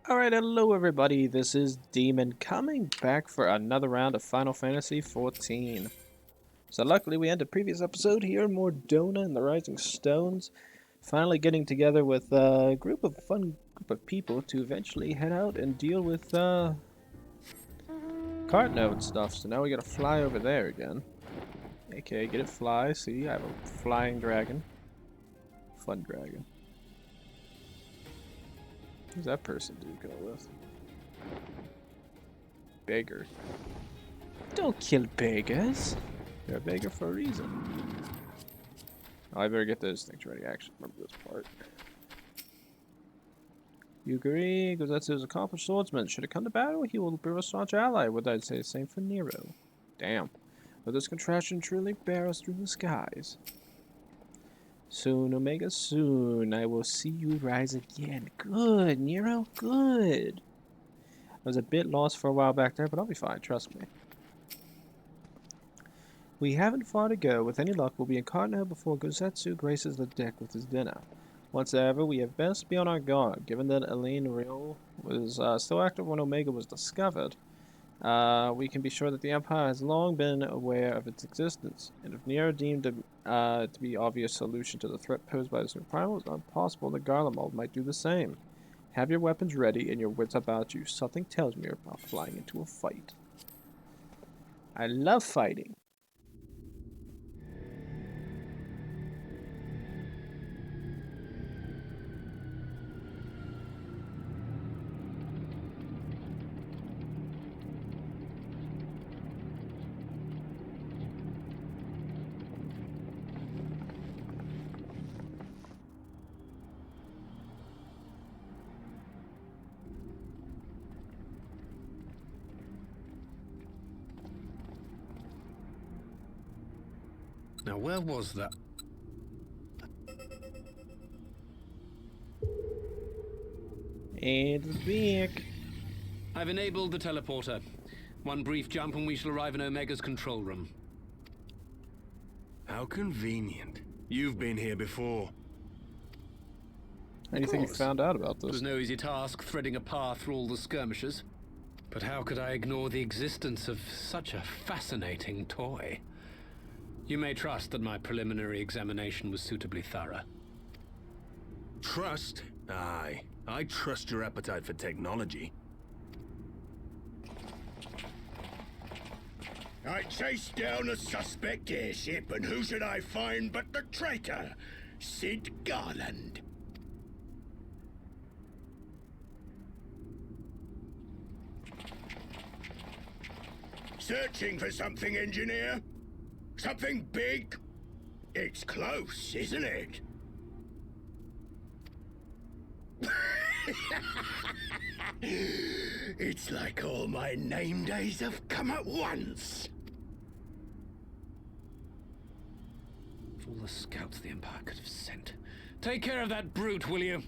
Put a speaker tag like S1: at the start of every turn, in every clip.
S1: Alright, hello everybody, this is Demon coming back for another round of Final Fantasy XIV. So luckily we ended the previous episode here in Mordona and the Rising Stones, finally getting together with a fun group of people to eventually head out and deal with cart node stuff. So now we gotta fly over there again. Okay, get it fly, see, I have a flying dragon. Fun dragon. Who's that person do go with? Beggar. Don't kill beggars. They're a beggar for a reason. Oh, I better get those things ready. I actually remember this part. You agree? Gozetsu is an accomplished swordsman. Should it come to battle, he will be a staunch ally. Would I say the same for Nero? Damn. Will this contraption truly bear us through the skies? Soon, Omega, soon. I will see you rise again. Good, Nero, good. I was a bit lost for a while back there, but I'll be fine, trust me. We haven't far to go. With any luck, we'll be in Cardinal before Gozetsu graces the deck with his dinner. Once ever, we have best be on our guard. Given that Elaine Real was still active when Omega was discovered, we can be sure that the Empire has long been aware of its existence, and if Nero deemed to be obvious solution to the threat posed by this new primal, it's not possible that Garlemald might do the same. Have your weapons ready and your wits about you. Something tells me you're about flying into a fight. I love fighting.
S2: Now, where was that?
S1: And back.
S2: I've enabled the teleporter. One brief jump and we shall arrive in Omega's control room.
S3: How convenient. You've been here before.
S1: Anything you found out about
S2: It was
S1: this?
S2: no easy task threading a path through all the skirmishes. But how could I ignore the existence of such a fascinating toy? You may trust that my preliminary examination was suitably thorough.
S3: Trust? Aye. I trust your appetite for technology.
S4: I chased down a suspect airship, and who should I find but the traitor, Sid Garland. Searching for something, engineer? Something big? It's close, isn't it? It's like all my name days have come at once.
S2: Of all the scouts the Empire could have sent. Take care of that brute, will you?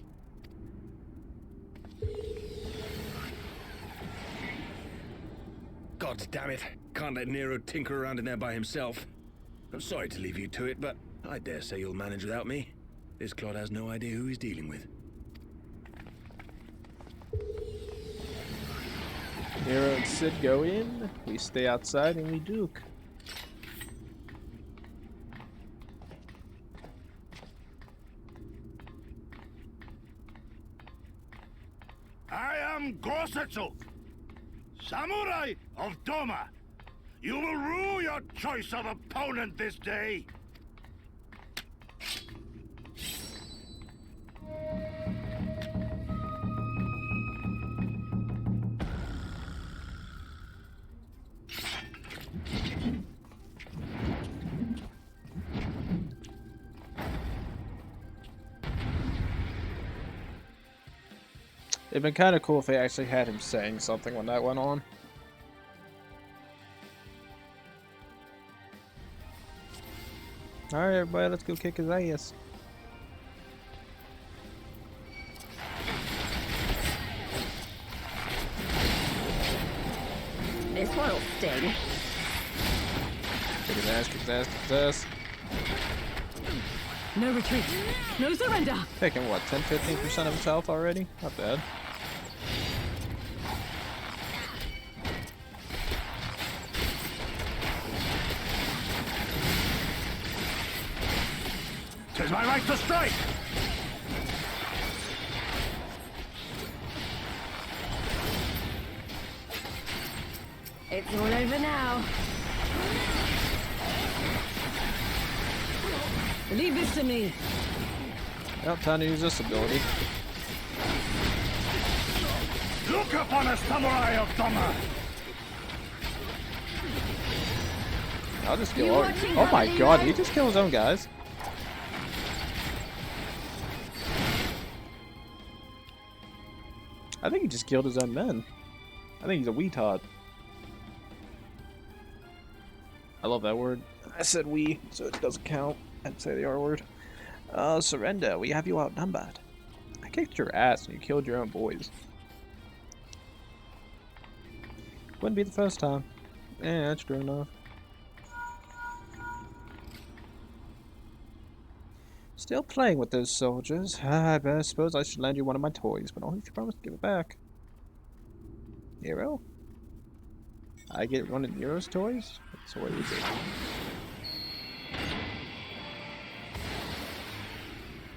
S3: God damn it. Can't let Nero tinker around in there by himself. I'm sorry to leave you to it, but I dare say you'll manage without me. This clod has no idea who he's dealing with.
S1: Nero and Sid go in, we stay outside, and we duke.
S4: I am Gosetsu, Samurai of Doma. You will rue your choice of opponent this day.
S1: It'd been kind of cool if they actually had him saying something when that went on. Alright, everybody, let's go kick his ass.
S5: This one'll sting.
S1: Kick his ass, kick his ass, kick his ass.
S5: No retreat. No surrender.
S1: Taking what, 10-15% of his health already? Not bad.
S4: Tis my right to strike!
S5: It's all over now. Leave this to me.
S1: Well, time to use this ability.
S4: Look upon a samurai of Doma!
S1: I'll just kill all. Oh my god, he just killed his own guys. I think he just killed his own men. I think he's a weetard. I love that word. I said we, so it doesn't count. I'd say the R word. Surrender. We have you outnumbered. I kicked your ass and you killed your own boys. Wouldn't be the first time. Yeah, that's true enough. Still playing with those soldiers. I suppose I should lend you one of my toys, but only if you promise to give it back. Nero? I get one of Nero's toys? So what is it?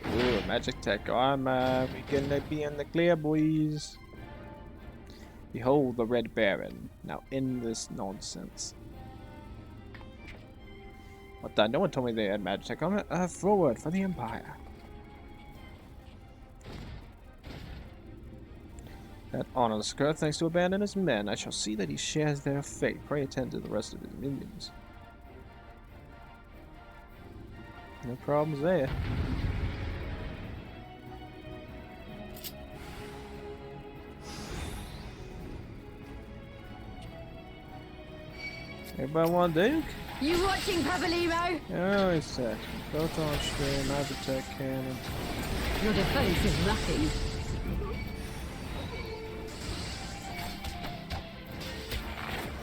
S1: Ooh, magic tech armor. We're gonna be in the clear, boys. Behold the Red Baron. Now end this nonsense. What the? No one told me they had magic tech armor. Forward for the Empire. That honors Square thanks to abandon his men. I shall see that he shares their fate. Pray attend to the rest of his minions. No problems there. Everybody want Duke?
S5: You watching, Pavaliro?
S1: Oh, it's set. Photon stream, magic tech cannon.
S5: Your defense is lacking.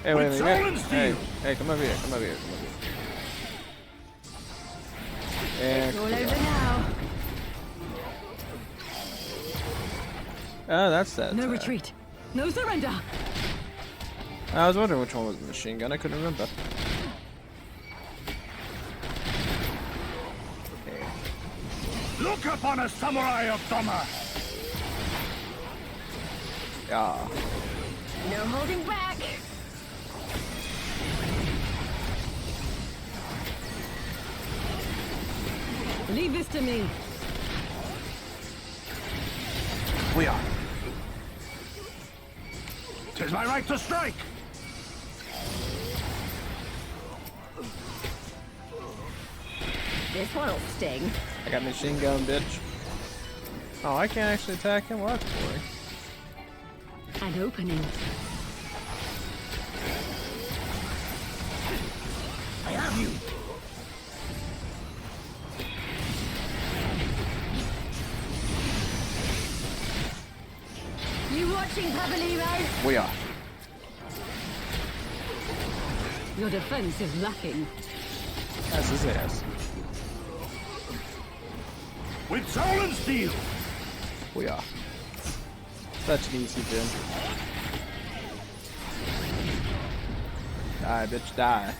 S1: Hey, wait a minute.
S4: Silence,
S1: Hey, hey, come over here, come over here, come over here. And
S5: All over now.
S1: oh, that's that.
S5: No retreat. No surrender.
S1: I was wondering which one was the machine gun. I couldn't remember.
S4: Look upon a samurai of Doma!
S1: Yeah.
S5: No holding back. Leave this to me.
S1: We are.
S4: 'Tis my right to strike!
S5: This one'll sting.
S1: I got machine gun, bitch. Oh, I can't actually attack him. What? Boy.
S5: An opening.
S4: I have you!
S5: You watching, Pavaliro?
S1: We are.
S5: Your defense is lacking.
S1: That's his ass.
S4: With soul and steel!
S1: We are. Such an easy gym. Die, bitch, die.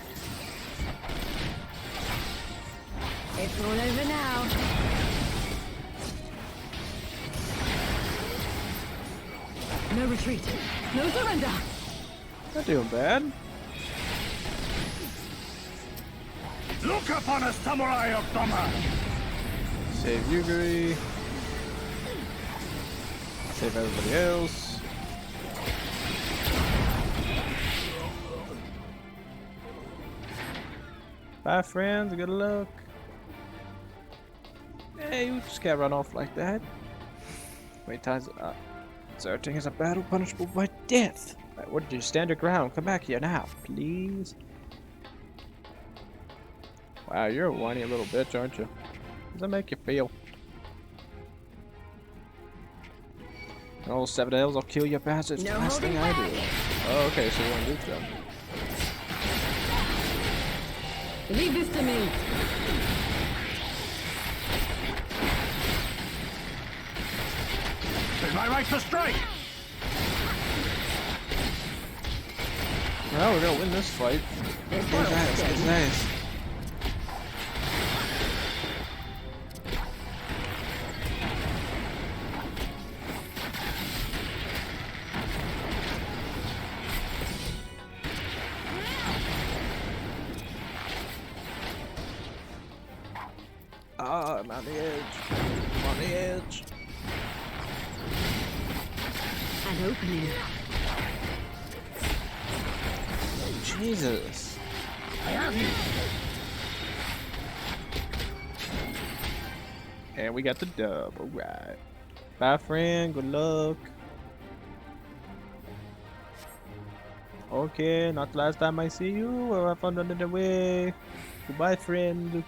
S5: It's all over now. No retreat. No surrender.
S1: Not doing bad.
S4: Look upon a samurai of Doma!
S1: Save Yuguri. Save everybody else. Bye, friends. Good luck. Hey, you just can't run off like that. Wait, time's up. Deserting is a battle punishable by death. What did you stand your ground? Come back here now, please. Wow, you're a whiny little bitch, aren't you? How does that make you feel? Oh, Seven Hills, I'll kill you bastards.
S5: No
S1: Last thing I
S5: holding
S1: do.
S5: back.
S1: Oh, okay, so you want to do that.
S5: Leave this to me.
S4: Tis my right to strike!
S1: Well, we're gonna win this fight.
S5: This
S1: It's
S5: one's
S1: nice,
S5: steady.
S1: it's nice. Ah, I'm on the edge. I'm on the edge.
S5: An opening.
S1: Jesus.
S5: I have you.
S1: And we got the dub. Alright. Bye, friend. Good luck. Okay, not the last time I see you. Or I found another way. Goodbye, friend.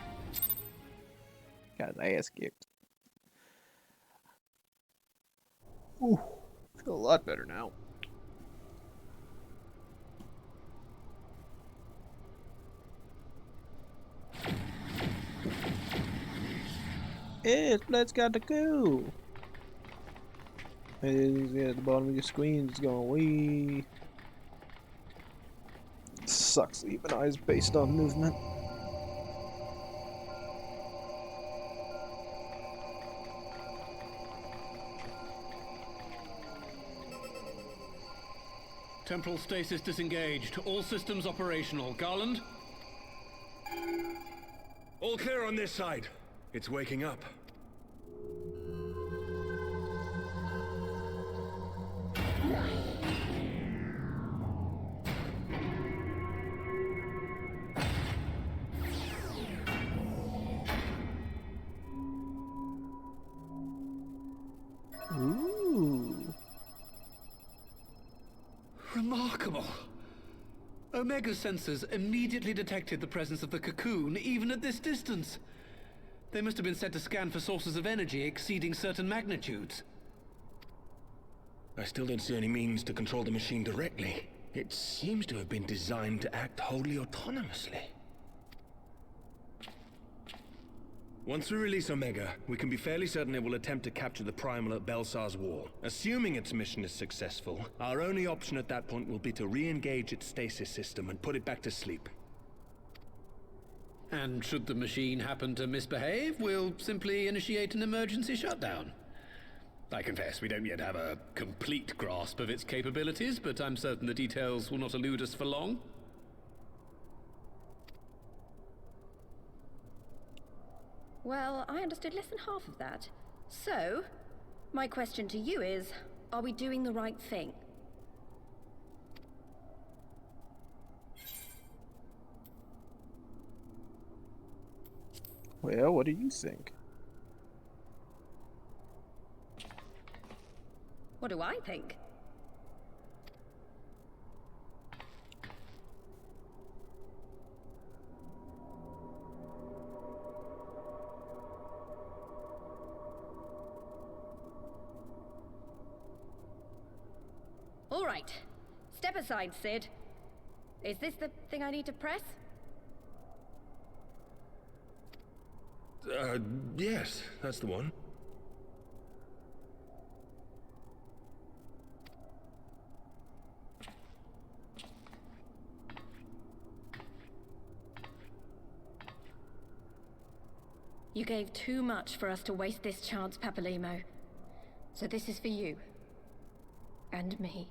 S1: Got his ass kicked. Ooh, feel a lot better now. It's let's got to go. It's at the bottom of your screen. It's going wee. Sucks even eyes based on movement.
S2: Temporal stasis disengaged. All systems operational. Garland?
S3: All clear on this side. It's waking up.
S1: Ooh.
S2: Remarkable. Omega sensors immediately detected the presence of the cocoon, even at this distance. They must have been set to scan for sources of energy exceeding certain magnitudes.
S3: I still don't see any means to control the machine directly. It seems to have been designed to act wholly autonomously. Once we release Omega, we can be fairly certain it will attempt to capture the Primal at Belsar's Wall. Assuming its mission is successful, our only option at that point will be to re-engage its stasis system and put it back to sleep.
S2: And should the machine happen to misbehave, we'll simply initiate an emergency shutdown. I confess we don't yet have a complete grasp of its capabilities, but I'm certain the details will not elude us for long.
S6: Well, I understood less than half of that. So, my question to you is, are we doing the right thing?
S1: Well, what do you think?
S6: What do I think? All right. Step aside, Sid. Is this the thing I need to press?
S3: Yes, that's the one.
S6: You gave too much for us to waste this chance, Papalimo. So this is for you. And me.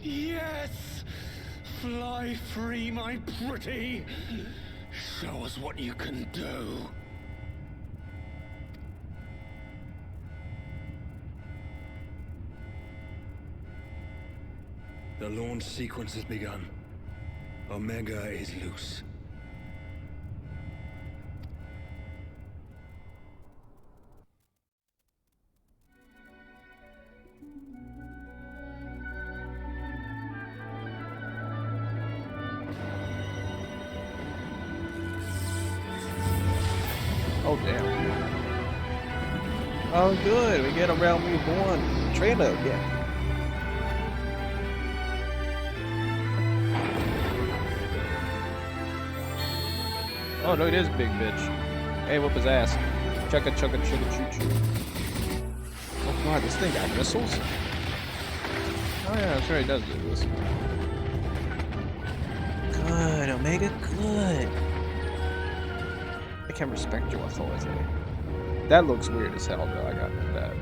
S2: Yes! Fly free, my pretty! Show us what you can do.
S3: The launch sequence has begun. Omega is loose.
S1: Oh, damn. Oh, good. We get a Realm Reborn trailer again. Oh no, it is big bitch. Hey, whoop his ass. Chugga chugga chugga choo choo. Oh god, this thing got missiles? Oh yeah, that's right, it does do this. Good, Omega, good. I can respect your authority. That looks weird as hell though, I gotta admit that.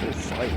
S1: Cool fight.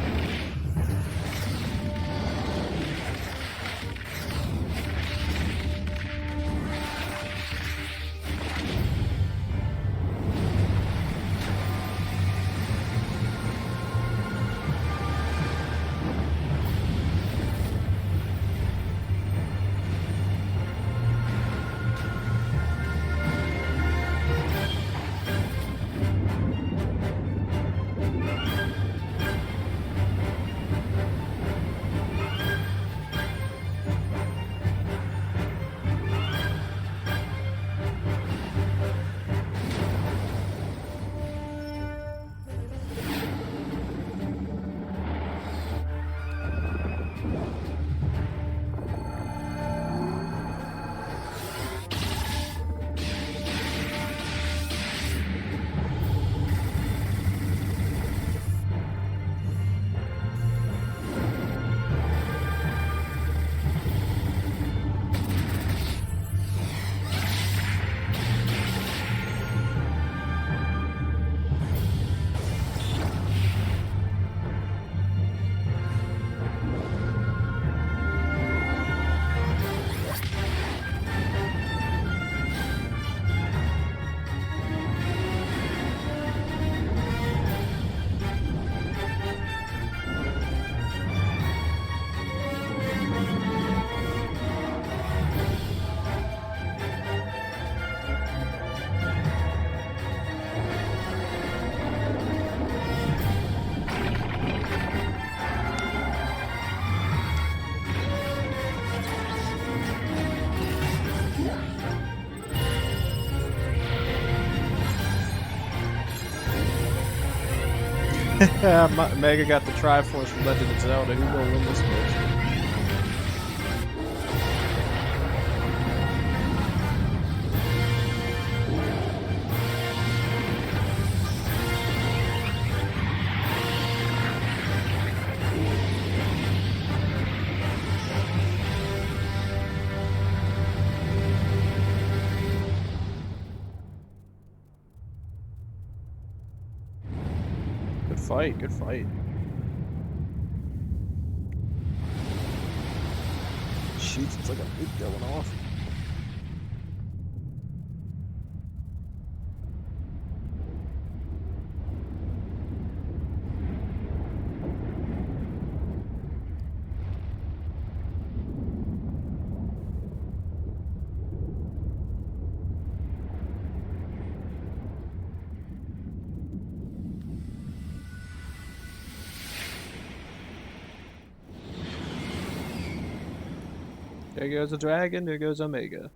S1: Mega got the Triforce from Legend of Zelda. Who gonna win this match? Good fight, good fight. Jeez, it's like a nuke going off. There goes a dragon, there goes Omega.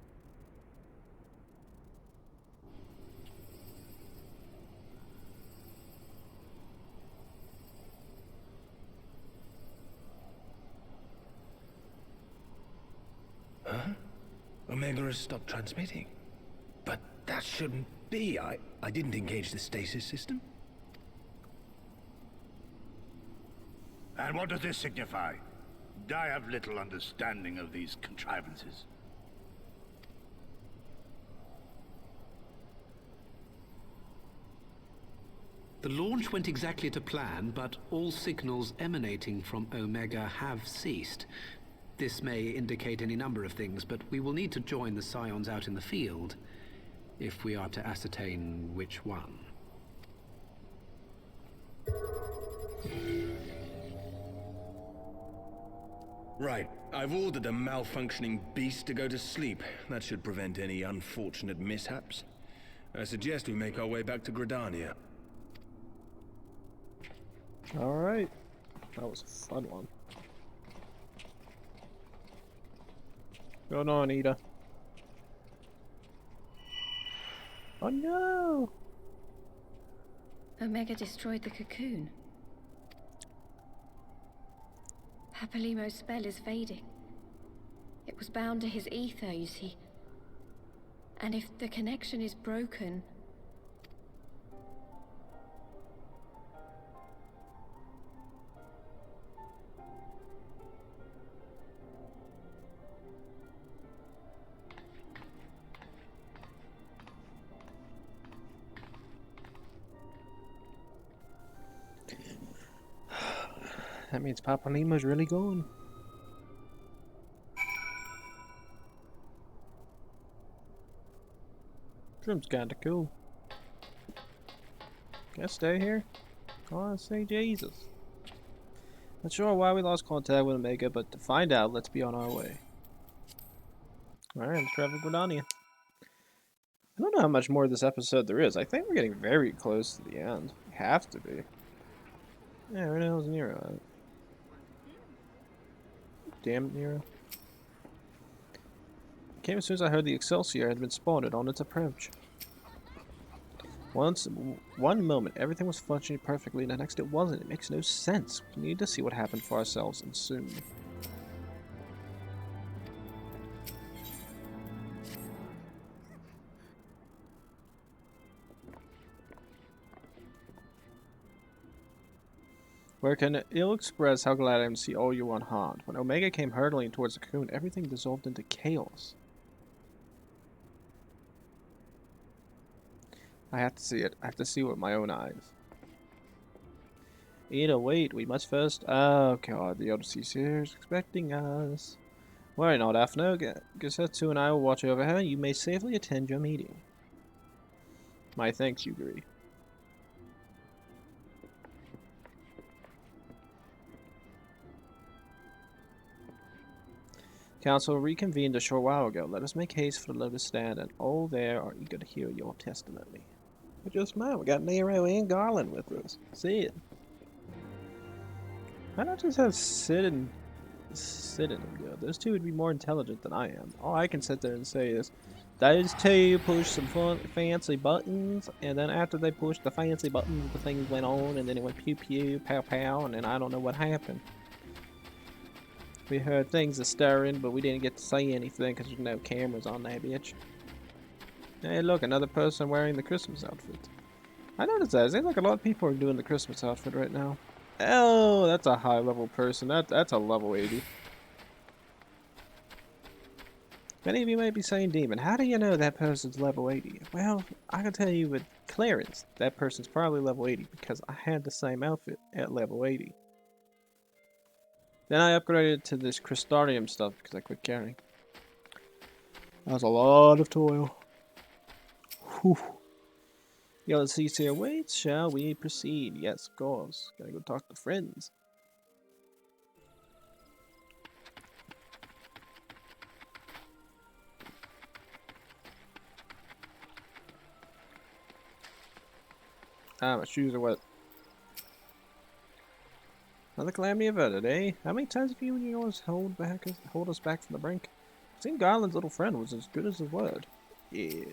S3: Huh? Omega has stopped transmitting. But that shouldn't be. I didn't engage the stasis system.
S4: And what does this signify? I have little understanding of these contrivances.
S2: The launch went exactly to plan, but all signals emanating from Omega have ceased. This may indicate any number of things, but we will need to join the Scions out in the field if we are to ascertain which one.
S3: Right. I've ordered a malfunctioning beast to go to sleep. That should prevent any unfortunate mishaps. I suggest we make our way back to Gridania.
S1: Alright. That was a fun one. Going on, Ida. Oh no!
S6: Omega destroyed the cocoon. Papalimo's spell is fading. It was bound to his ether, you see. And if the connection is broken...
S1: That means Papa Lima's really gone. Trim's kinda cool. Can I stay here? Oh, say Jesus. Not sure why we lost contact with Omega, but to find out, let's be on our way. Alright, let's travel Gridania. I don't know how much more of this episode there is. I think we're getting very close to the end. We have to be. Yeah, where the hell's Nero at? Damn it, Nero. Came as soon as I heard the Excelsior had been spotted on its approach. One moment, everything was functioning perfectly, and the next it wasn't. It makes no sense. We need to see what happened for ourselves, and soon. Where can ill express how glad I am to see all you unharmed. When Omega came hurtling towards the cocoon, everything dissolved into chaos. I have to see it. I have to see it with my own eyes. Ada, wait, we must first... Oh god, the Eorzeans is expecting us. Worry not, Afno. Gosetsu and I will watch over her. You may safely attend your meeting. My thanks, Yugiri. Council reconvened a short while ago. Let us make haste for the Lotus Stand, and all there are eager to hear your testimony. But just now, we got Nero and Garlean with us. See it. Why not just have Sid and go? Those two would be more intelligent than I am. All I can sit there and say is, those two pushed some fancy buttons, and then after they pushed the fancy buttons, the things went on, and then it went pew pew, pow pow, and then I don't know what happened. We heard things are stirring, but we didn't get to say anything because there's no cameras on that bitch. Hey, look, another person wearing the Christmas outfit. I noticed that. It seems like a lot of people are doing the Christmas outfit right now. Oh, that's a high-level person. That's a level 80. Many of you may be saying, Demon, how do you know that person's level 80? Well, I can tell you with clearance, that person's probably level 80 because I had the same outfit at level 80. Then I upgraded to this Crystarium stuff because I quit carrying. That was a lot of toil. Whew. Eorzeans awaits. Shall we proceed? Yes, of course. Gotta go talk to friends. Ah, my shoes are wet. Another calamity averted, eh? How many times have you and yours hold us back from the brink? It seemed Garland's little friend was as good as his word. Yes.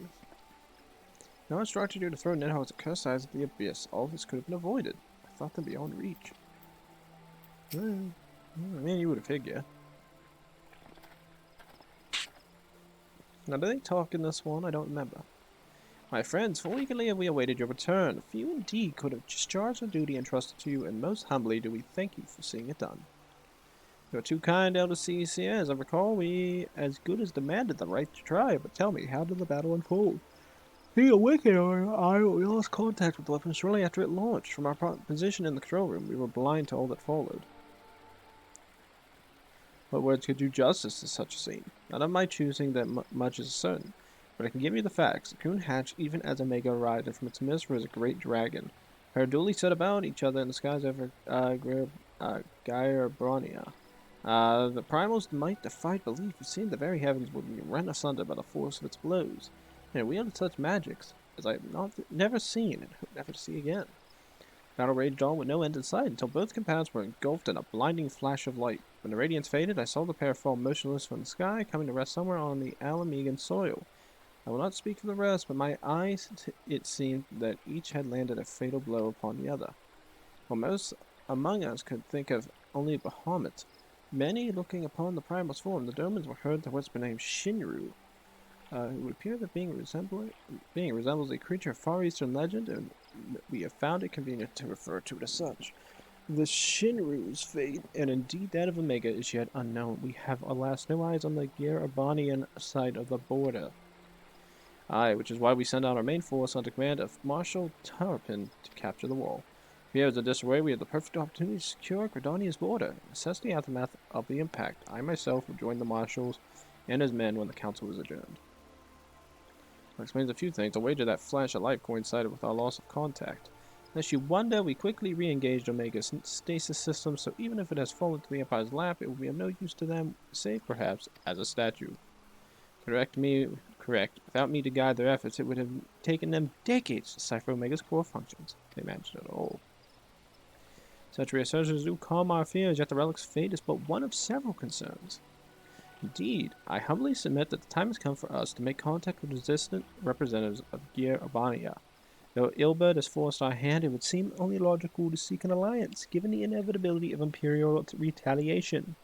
S1: No instructed you to throw Nidhogg at cursed eyes of the abyss. All of this could have been avoided. I thought them beyond reach. I mean, you would have figured. Now, do they talk in this one? I don't remember. My friends, full eagerly have we awaited your return. Few indeed could have discharged the duty entrusted to you, and most humbly do we thank you for seeing it done. You are too kind, Elder Cecia. As I recall, we as good as demanded the right to try, but tell me, how did the battle unfold? Being a wicked, we lost contact with the weapon shortly after it launched. From our position in the control room, we were blind to all that followed. What words could do justice to such a scene? Not of my choosing that much is certain, but I can give you the facts. The cocoon hatched even as Omega arrived, and from its midst was a great dragon. Her duly set about each other in the skies over Gaia Bronia. The primal's might defied belief. It seemed the very heavens would be rent asunder by the force of its blows. And it wielded such magics as I have never seen and hope never to see again. Battle raged on with no end in sight until both compounds were engulfed in a blinding flash of light. When the radiance faded, I saw the pair fall motionless from the sky, coming to rest somewhere on the Alamegan soil. I will not speak for the rest, but my eyes, it seemed that each had landed a fatal blow upon the other. While most among us could think of only Bahamut, many looking upon the primal's form, the Domans were heard to whisper name Shinru. It would appear that being resembles a creature of Far Eastern legend, and we have found it convenient to refer to it as such. The Shinru's fate, and indeed that of Omega, is yet unknown. We have, alas, no eyes on the Garabanian side of the border. Aye, which is why we send out our main force under command of Marshal Tarpin to capture the wall. If he has a disarray, we have the perfect opportunity to secure Gridania's border. Assess the aftermath of the impact. I myself will join the marshals and his men when the council is adjourned. That explains a few things. I wager that flash of light coincided with our loss of contact. Unless you wonder, we quickly re-engaged Omega's stasis system, so even if it has fallen to the Empire's lap, it will be of no use to them, save perhaps as a statue. Correct. Without me to guide their efforts, it would have taken them decades to decipher Omega's core functions. They managed it all. Such reassertions do calm our fears, yet the relic's fate is but one of several concerns. Indeed, I humbly submit that the time has come for us to make contact with resistant representatives of Gyr Abania. Though Ilberd has forced our hand, it would seem only logical to seek an alliance, given the inevitability of Imperial retaliation.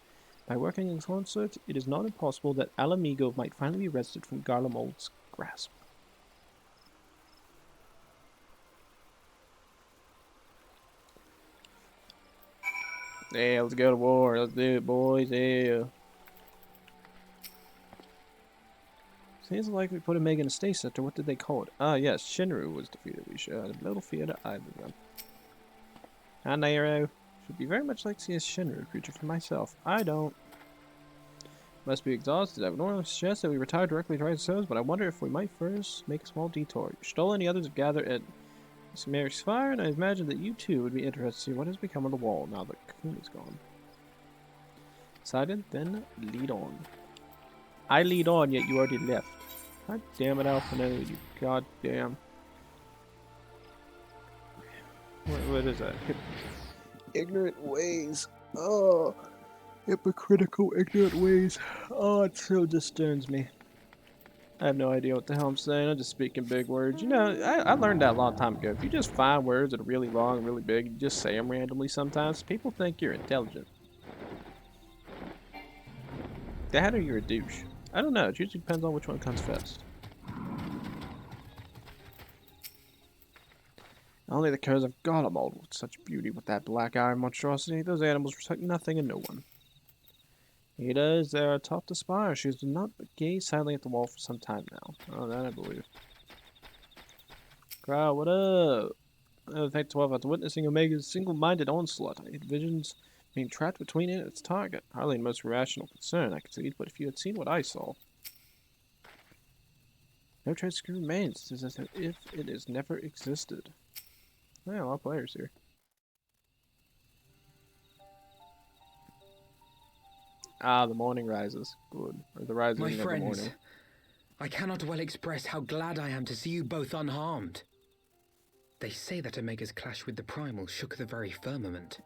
S1: By working in concert, it is not impossible that Alamigo might finally be wrested from Garlemald's grasp. Yeah, let's go to war. Let's do it, boys. Yeah. Seems like we put a Omega in a stasis center. What did they call it? Ah, yes, Shinru was defeated. We should have little fear to either of them. And Nairo. Should be very much like to see a Shinru creature for myself. I don't. Must be exhausted. I would normally suggest that we retire directly to Ryzo's, but I wonder if we might first make a small detour. Stoll and the others have gathered at Samari's Fire, and I imagine that you too would be interested to see what has become of the wall now that Cocoon is gone. Decided, then lead on. I lead on, yet you already left. God damn it, Alphino, you goddamn. What is that? Ignorant ways. Oh. Hypocritical, ignorant ways. Oh, it so disturbs me. I have no idea what the hell I'm saying. I'm just speaking big words. You know, I learned that a long time ago. If you just find words that are really long and really big, you just say them randomly sometimes, people think you're intelligent. That or you're a douche. I don't know. It usually depends on which one comes first. Only the curs of Garlemald with such beauty with that black iron monstrosity. Those animals respect nothing and no one. Ada is there atop the spire. She has not gazed silently at the wall for some time now. Oh, that I believe. Crowd, what up? Thank 12 after witnessing Omega's single-minded onslaught. It visions being trapped between it and its target. Hardly the most rational concern, I concede, but if you had seen what I saw. No trace remains. It's as if it has never existed. Yeah, a lot of players here. Ah, the morning rises. Good. Or the rising
S7: My
S1: of the
S7: friends,
S1: morning.
S7: I cannot well express how glad I am to see you both unharmed. They say that Omega's clash with the Primal shook the very firmament.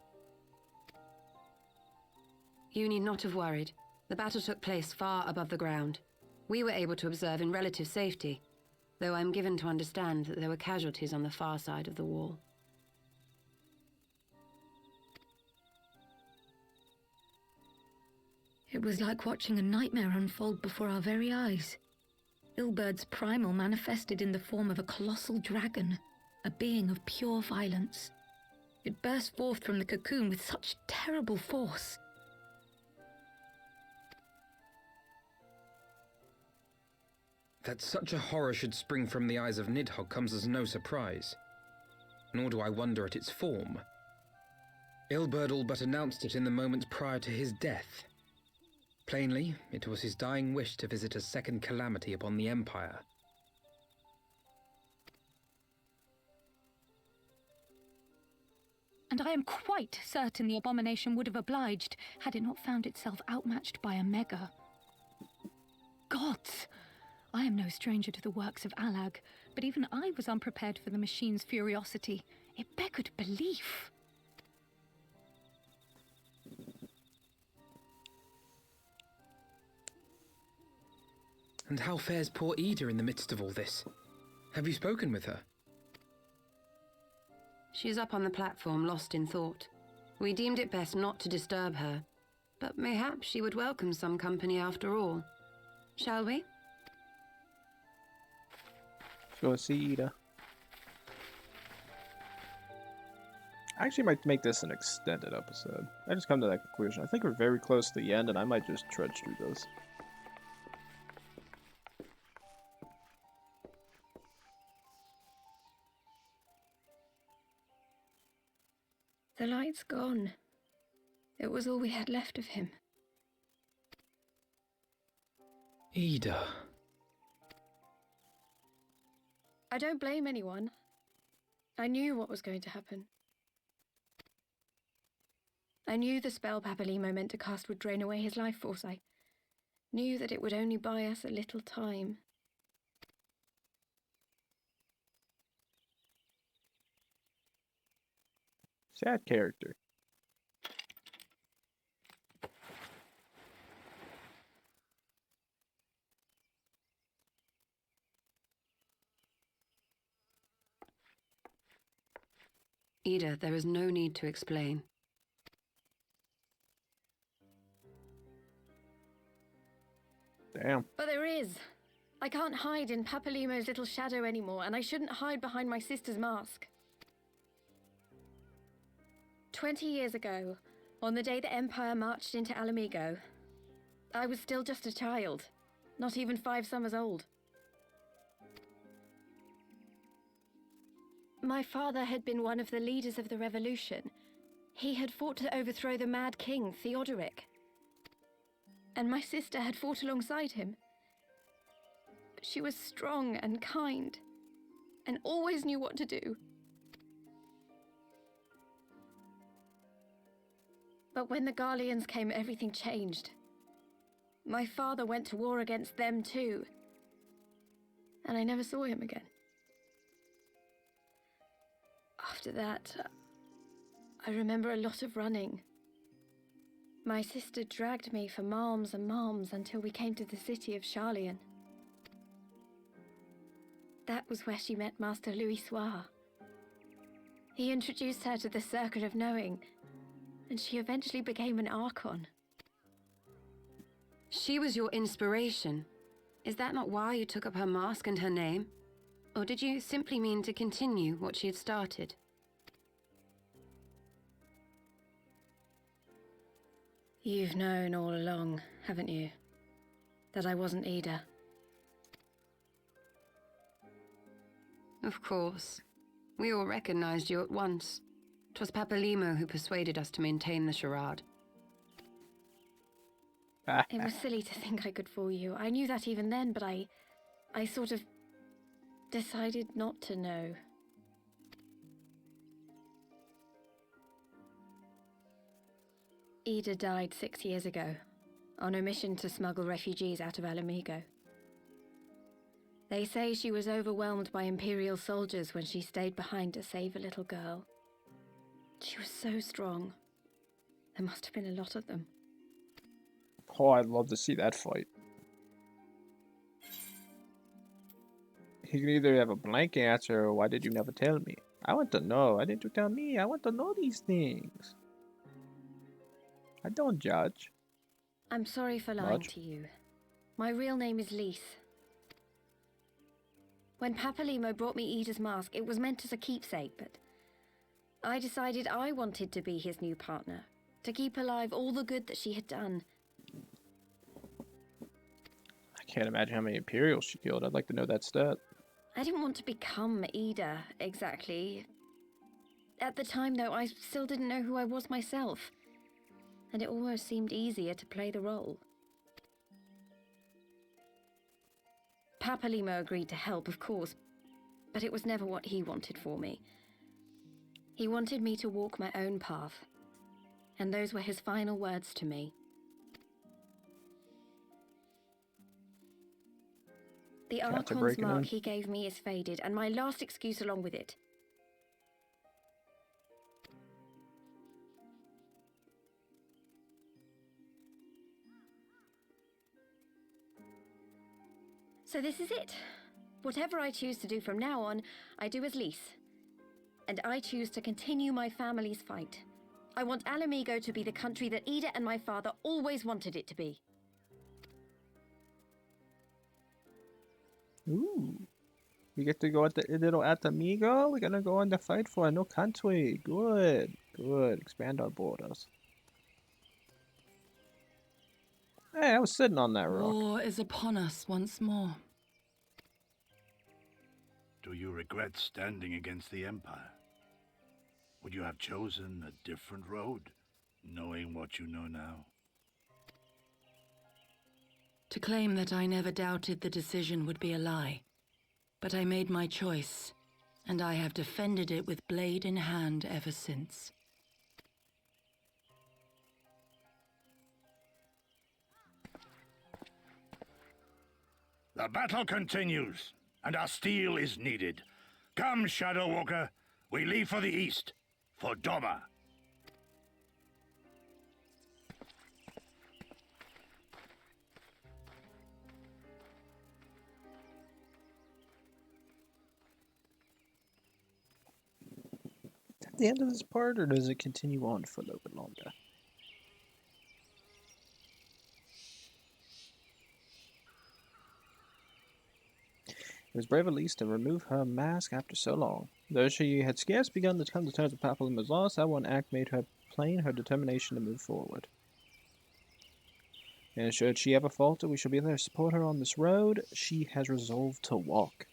S5: You need not have worried. The battle took place far above the ground. We were able to observe in relative safety, though I'm given to understand that there were casualties on the far side of the wall.
S6: It was like watching a nightmare unfold before our very eyes. Ilberd's primal manifested in the form of a colossal dragon, a being of pure violence. It burst forth from the cocoon with such terrible force.
S7: That such a horror should spring from the eyes of Nidhogg comes as no surprise. Nor do I wonder at its form. Ilberd all but announced it in the moments prior to his death. Plainly, it was his dying wish to visit a second calamity upon the Empire.
S8: And I am quite certain the abomination would have obliged had it not found itself outmatched by Omega. Gods! I am no stranger to the works of Alag, but even I was unprepared for the machine's furiosity. It beggared belief.
S1: I
S7: And how fares poor Ida in the midst of all this? Have you spoken with her?
S5: She's up on the platform, lost in thought. We deemed it best not to disturb her, but mayhaps she would welcome some company after all. Shall we?
S1: Let's go see Ida. I actually might make this an extended episode. I just come to that conclusion. I think we're very close to the end, and I might just trudge through this.
S6: The light's gone. It was all we had left of him.
S7: Ida.
S9: I don't blame anyone. I knew what was going to happen. I knew the spell Papalimo meant to cast would drain away his life force. I knew that it would only buy us a little time.
S1: Sad character.
S5: Ida, there is no need to explain.
S1: Damn.
S9: But there is. I can't hide in Papalimo's little shadow anymore, and I shouldn't hide behind my sister's mask. 20 years ago, on the day the Empire marched into Alamigo, I was still just a child, not even 5 summers old. My father had been one of the leaders of the revolution. He had fought to overthrow the Mad King, Theodoric. And my sister had fought alongside him. But she was strong and kind, and always knew what to do. But when the Garleans came, everything changed. My father went to war against them too, and I never saw him again. After that, I remember a lot of running. My sister dragged me for malms and malms until we came to the city of Charlian. That was where she met Master Louis Soir. He introduced her to the Circle of Knowing, and she eventually became an Archon.
S5: She was your inspiration. Is that not why you took up her mask and her name? Or did you simply mean to continue what she had started?
S9: You've known all along, haven't you? That I wasn't Ida.
S5: Of course. We all recognized you at once. 'Twas Papalimo who persuaded us to maintain the charade.
S9: It was silly to think I could fool you. I knew that even then, but I sort of decided not to know. Ida died 6 years ago, on a mission to smuggle refugees out of Alamigo. They say she was overwhelmed by Imperial soldiers when she stayed behind to save a little girl. She was so strong. There must have been a lot of them.
S1: Oh, I'd love to see that fight. You can either have a blank answer or why did you never tell me? I want to know. Why didn't you tell me? I want to know these things. I don't judge.
S9: I'm sorry for lying to you. My real name is Lise. When Papalimo brought me Ida's mask, it was meant as a keepsake, but I decided I wanted to be his new partner, to keep alive all the good that she had done.
S1: I can't imagine how many Imperials she killed. I'd like to know that stat.
S9: I didn't want to become Ida, exactly. At the time, though, I still didn't know who I was myself, and it almost seemed easier to play the role. Papalimo agreed to help, of course, but it was never what he wanted for me. He wanted me to walk my own path, and those were his final words to me. The Archon's mark he gave me is faded, and my last excuse along with it. So this is it. Whatever I choose to do from now on, I do as Lys. And I choose to continue my family's fight. I want Alamigo to be the country that Ida and my father always wanted it to be.
S1: Ooh. We get to go at the little Atamigo. We're gonna go on the fight for a new country. Good. Good. Expand our borders. Hey, I was sitting on that rock.
S5: War is upon us once more.
S4: Do you regret standing against the Empire? Would you have chosen a different road, knowing what you know now?
S5: To claim that I never doubted the decision would be a lie. But I made my choice, and I have defended it with blade in hand ever since.
S4: The battle continues, and our steel is needed. Come, Shadow Walker, we leave for the east, for Doma.
S1: Is that the end of this part, or does it continue on for a little bit longer? It was brave at least to remove her mask after so long. Though she had scarce begun to come to terms with Papillon's loss, that one act made her plain her determination to move forward. And should she ever falter, we shall be there to support her on this road. She has resolved to walk.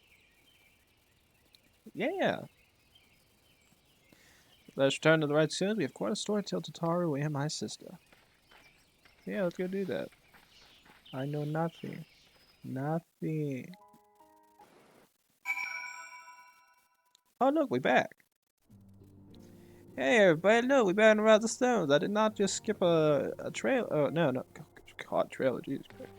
S1: Yeah! Let's return to the right soon. We have quite a story to tell to Taru and my sister. Yeah, let's go do that. I know nothing. Nothing. Oh look, we back. Hey everybody, look, we back around the stones. I did not just skip a trail. Oh no, God, trailer, Jesus Christ.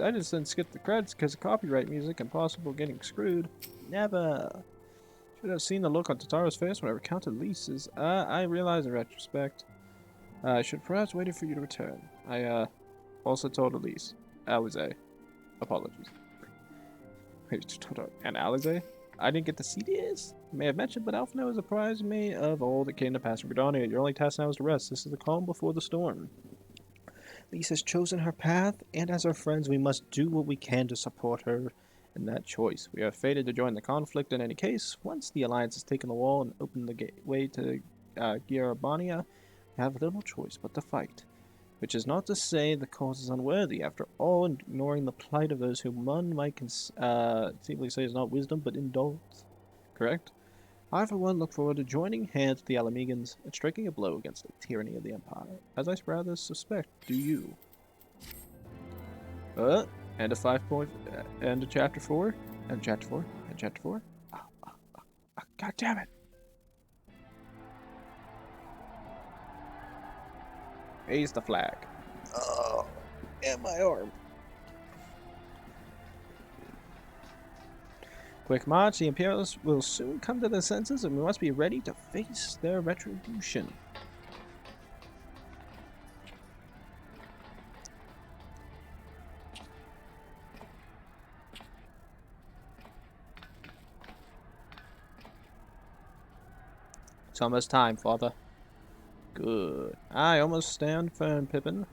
S1: I just didn't skip the credits because of copyright music and possible getting screwed. Never. Should have seen the look on Tataro's face when I recounted Lys's. I realize in retrospect. I should perhaps waited for you to return. I also told Elise. Alize. Apologies. Wait, and Alize? I didn't get to see this. I may have mentioned, but Alphino has apprised me of all that came to pass in Gridania. Your only task now is to rest. This is the calm before the storm. Lys has chosen her path, and as her friends, we must do what we can to support her in that choice. We are fated to join the conflict in any case. Once the Alliance has taken the wall and opened the gateway to Gyrabania, we have little choice but to fight. Which is not to say the cause is unworthy. After all, ignoring the plight of those whom one might conceivably say is not wisdom, but indulgence. Correct? I, for one, look forward to joining hands with the Alamegans and striking a blow against the tyranny of the Empire. As I rather suspect, do you. End of end of chapter 4? End of chapter 4? End of chapter 4? God damn it! Raise the flag. Oh, and my arm. Quick march, the Imperialists will soon come to their senses and we must be ready to face their retribution. It's almost time, Father. Good. I almost stand firm, Pippin.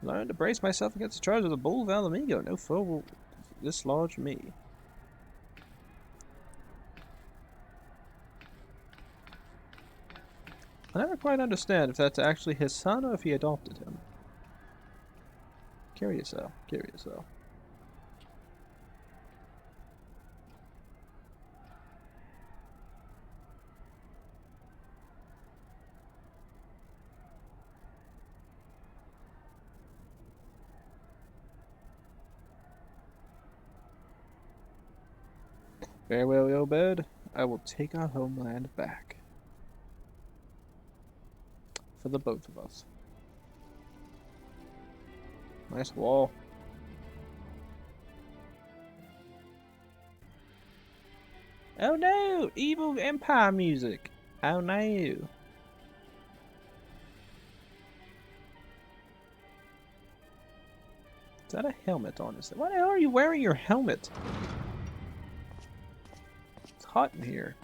S1: Learn to brace myself against the charge of the Bull of Alamigo. No foe will dislodge me. I never quite understand if that's actually his son or if he adopted him. Curious though. Curious though. Farewell, Eobed. I will take our homeland back. For the both of us. Nice wall. Oh no! Evil Empire music! Oh no! that a helmet on his head? Why the hell are you wearing your helmet? It's hot in here.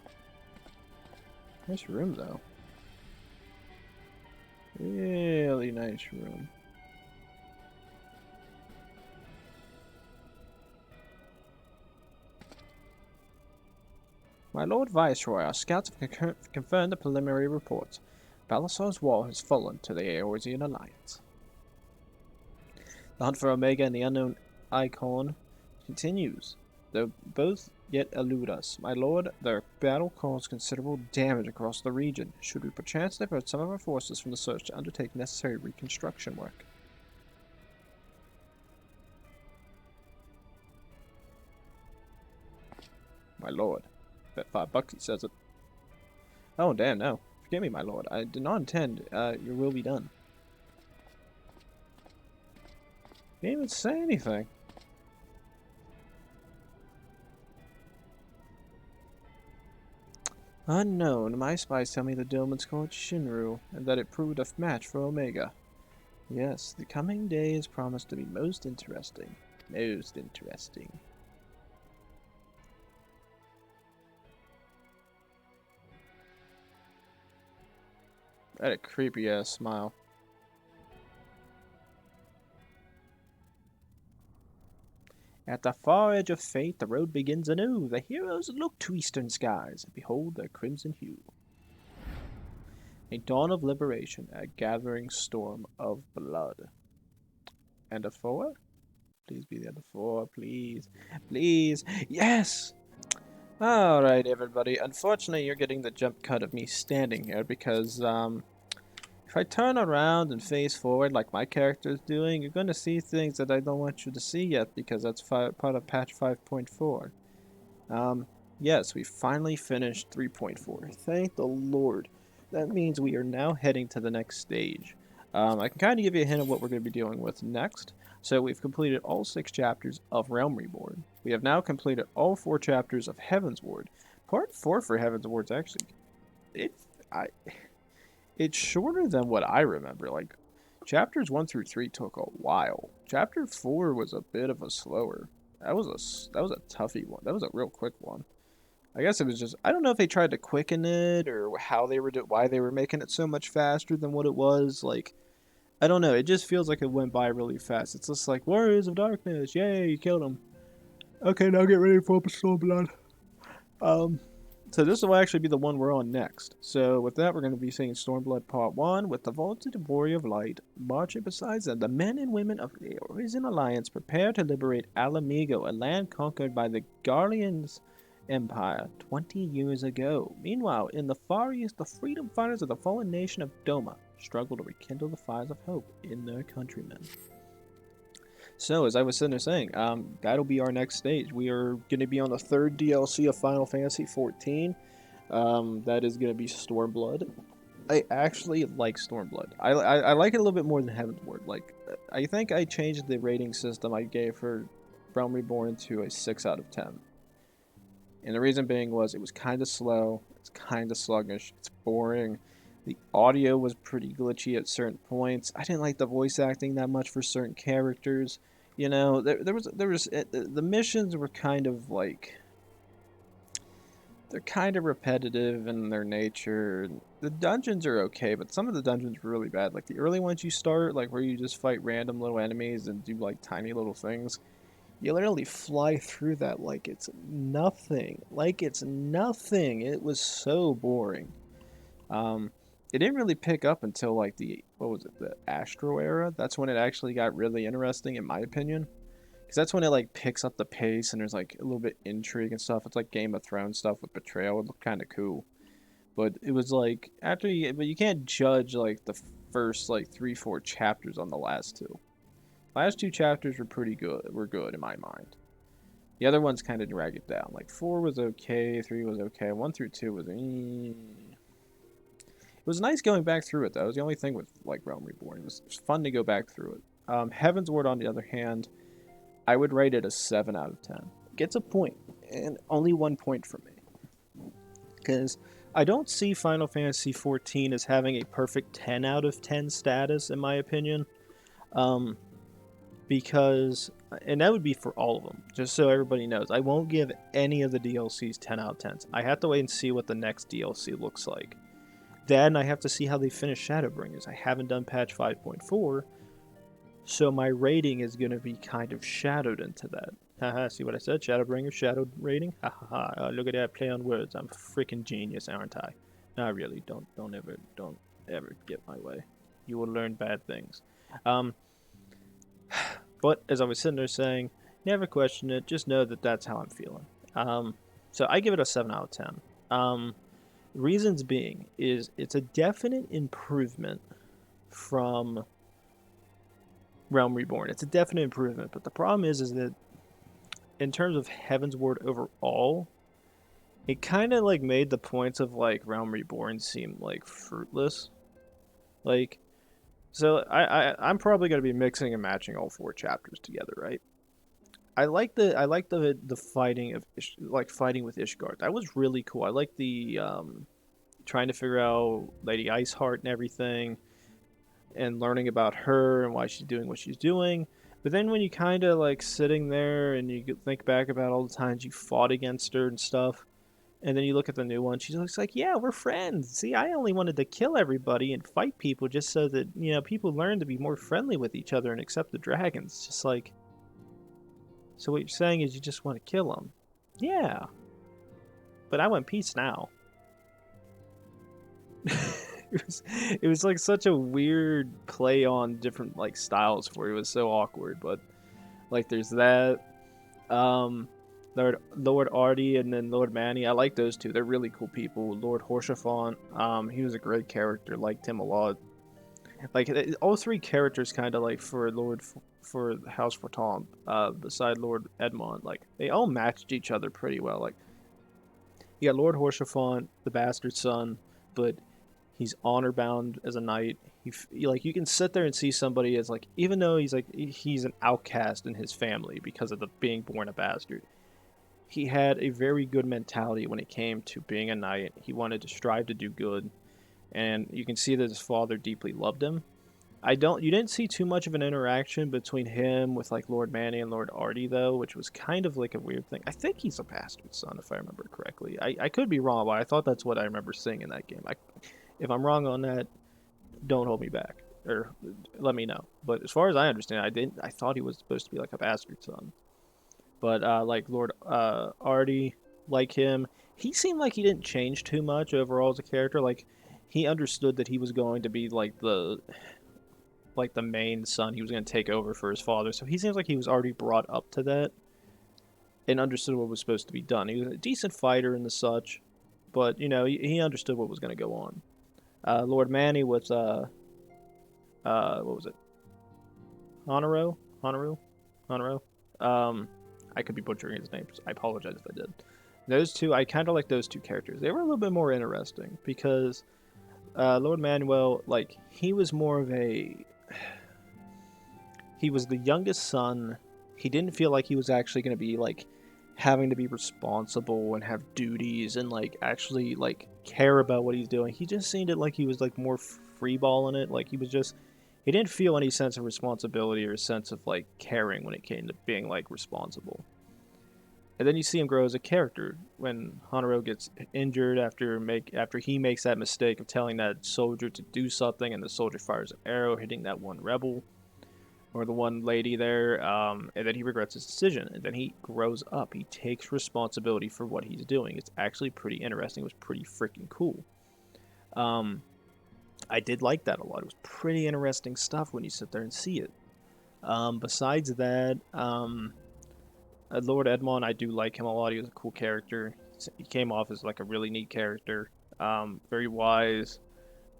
S1: Nice room, though. Really nice room. My Lord Viceroy, our scouts have confirmed the preliminary reports. Balasar's wall has fallen to the Eorzean alliance. The hunt for Omega and the unknown icon continues, though both yet elude us. My lord, their battle caused considerable damage across the region. Should we perchance divert some of our forces from the search to undertake necessary reconstruction work? My lord. Bet $5 he says it. Oh, damn, no. Forgive me, my lord. I did not intend. Your will be done. Didn't even say anything. Unknown. My spies tell me the dome is called Shinru, and that it proved a match for Omega. Yes, the coming days promise to be most interesting. Most interesting. That a creepy ass smile. At the far edge of fate, the road begins anew. The heroes look to eastern skies and behold their crimson hue. A dawn of liberation, a gathering storm of blood. And a 4? Please be the other 4, please. Please. Yes! Alright, everybody. Unfortunately, you're getting the jump cut of me standing here because, if I turn around and face forward like my character is doing, you're going to see things that I don't want you to see yet because that's part of patch 5.4. Yes, we finally finished 3.4. Thank the Lord. That means we are now heading to the next stage. I can kind of give you a hint of what we're going to be dealing with next. So we've completed all 6 chapters of Realm Reborn. We have now completed all 4 chapters of Heavensward. Part 4 for Heavensward's actually... It's shorter than what I remember. Like, chapters 1 through 3 took a while. Chapter 4 was a bit of a slower. That was a toughie one. That was a real quick one. I guess it was just, I don't know if they tried to quicken it or how they were why they were making it so much faster than what it was. Like, I don't know. It just feels like it went by really fast. It's just like, Warriors of Darkness, yay, you killed them. Okay, now get ready for Stormblood. So this will actually be the one we're on next. So with that, we're going to be seeing Stormblood Part 1 with the vaulted Warrior of Light. Marching beside them, the men and women of the Eorzean Alliance prepare to liberate Alamigo, a land conquered by the Garlean Empire 20 years ago. Meanwhile, in the Far East, the freedom fighters of the fallen nation of Doma struggle to rekindle the fires of hope in their countrymen. So, as I was sitting there saying, that'll be our next stage. We are going to be on the 3rd DLC of Final Fantasy XIV. That is going to be Stormblood. I actually like Stormblood. I like it a little bit more than Heavensward. Like, I think I changed the rating system I gave for Realm Reborn to a 6 out of 10. And the reason being was it was kind of slow, it's kind of sluggish, it's boring. The audio was pretty glitchy at certain points. I didn't like the voice acting that much for certain characters. You know, the missions were kind of like, they're kind of repetitive in their nature. The dungeons are okay, but some of the dungeons were really bad. Like the early ones you start, like where you just fight random little enemies and do like tiny little things. You literally fly through that like it's nothing. Like it's nothing. It was so boring. It didn't really pick up until like the Astro era. That's when it actually got really interesting in my opinion. Because that's when it like picks up the pace and there's like a little bit intrigue and stuff. It's like Game of Thrones stuff with betrayal. It looked kind of cool. But it was like but you can't judge like the first like 3-4 chapters on the last 2. Last 2 chapters were pretty good. Were good in my mind. The other ones kind of drag it down. Like 4 was okay, 3 was okay, 1 through 2 was. It was nice going back through it, though. It was the only thing with like Realm Reborn. It was fun to go back through it. Heavensward, on the other hand, I would rate it a 7 out of 10. It gets a point, and only 1 point for me. Because I don't see Final Fantasy XIV as having a perfect 10 out of 10 status, in my opinion. because, and that would be for all of them, just so everybody knows. I won't give any of the DLCs 10 out of 10s. I have to wait and see what the next DLC looks like. Then I have to see how they finish Shadowbringers. I haven't done patch 5.4, so my rating is going to be kind of shadowed into that. Haha, see what I said? Shadowbringer, shadowed rating? Haha, look at that play on words. I'm a freaking genius, aren't I? No, really, don't ever get my way. You will learn bad things. But as I was sitting there saying, never question it. Just know that that's how I'm feeling. So I give it a 7 out of 10. Reasons being is it's a definite improvement from Realm Reborn. It's a definite improvement, but the problem is that in terms of Heavensward overall, it kind of like made the points of like Realm Reborn seem like fruitless. Like, so I'm probably going to be mixing and matching all 4 chapters together, right? I like the fighting of fighting with Ishgard. That was really cool. I like the trying to figure out Lady Iceheart and everything, and learning about her and why she's doing what she's doing. But then when you kind of like sitting there and you think back about all the times you fought against her and stuff, and then you look at the new one, she looks like, yeah, we're friends. See, I only wanted to kill everybody and fight people just so that, you know, people learn to be more friendly with each other and accept the dragons. It's just like, so what you're saying is you just want to kill them? Yeah. But I want peace now. It was like such a weird play on different like styles for it. It was so awkward, but like there's that. Lord Artie and then Lord Manny. I like those two. They're really cool people. Lord Horshaphant, he was a great character. Liked him a lot. Like all 3 characters, kind of like for House Forton, beside Lord Edmond, like they all matched each other pretty well. Like you got Lord Horshaphant, the bastard son, but he's honor bound as a knight. Like you can sit there and see somebody as like, even though he's an outcast in his family because of the being born a bastard, he had a very good mentality when it came to being a knight. He wanted to strive to do good, and you can see that his father deeply loved him. You didn't see too much of an interaction between him with like Lord Manny and Lord Artie though, which was kind of like a weird thing. I think he's a bastard son if I remember correctly. I could be wrong, but I thought that's what I remember seeing in that game. If I'm wrong on that, don't hold me back or let me know. But as far as I understand, I thought he was supposed to be like a bastard son. But like Lord Artie, like him, he seemed like he didn't change too much overall as a character. Like he understood that he was going to be like the main son. He was going to take over for his father. So he seems like he was already brought up to that and understood what was supposed to be done. He was a decent fighter and the such, but you know he understood what was going to go on. Lord Manny with what was it? Honoro. I could be butchering his name. I apologize if I did. Those two, I kind of like those 2 characters. They were a little bit more interesting because Lord Manuel, like, he was more of he was the youngest son. He didn't feel like he was actually going to be, like, having to be responsible and have duties and, like, actually, like, care about what he's doing. He just seemed like he was, like, more freeballing it. Like, he didn't feel any sense of responsibility or sense of, like, caring when it came to being, like, responsible. And then you see him grow as a character when Honoro gets injured after he makes that mistake of telling that soldier to do something, and the soldier fires an arrow hitting that one rebel or the one lady there, and then he regrets his decision, and then he grows up. He takes responsibility for what he's doing. It's actually pretty interesting. It was pretty freaking cool. I did like that a lot. It was pretty interesting stuff when you sit there and see it. Besides that, Lord Edmond, I do like him a lot. He was a cool character. He came off as like a really neat character. Very wise,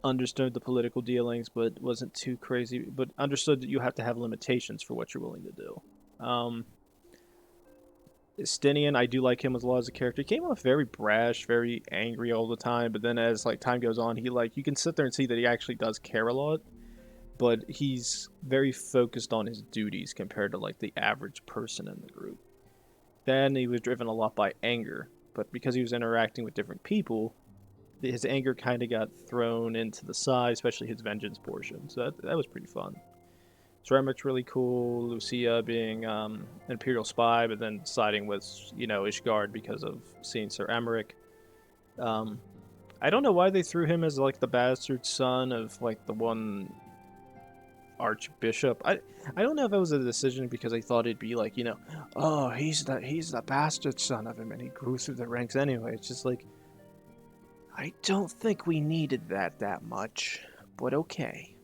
S1: understood the political dealings, but wasn't too crazy. But understood that you have to have limitations for what you're willing to do. Stinian, I do like him as a lot as a character. He came off very brash, very angry all the time, but then as like time goes on, you can sit there and see that he actually does care a lot, but he's very focused on his duties compared to like the average person in the group. Then he was driven a lot by anger, but because he was interacting with different people, his anger kind of got thrown into the side, especially his vengeance portion. So that was pretty fun. Ceremic's really cool. Lucia being an Imperial spy, but then siding with, Ishgard because of seeing Sir Emmerich. I don't know why they threw him as like the bastard son of like the one archbishop. I don't know if it was a decision because they thought it'd be like, oh, he's the bastard son of him and he grew through the ranks anyway. It's just like, I don't think we needed that much, but okay.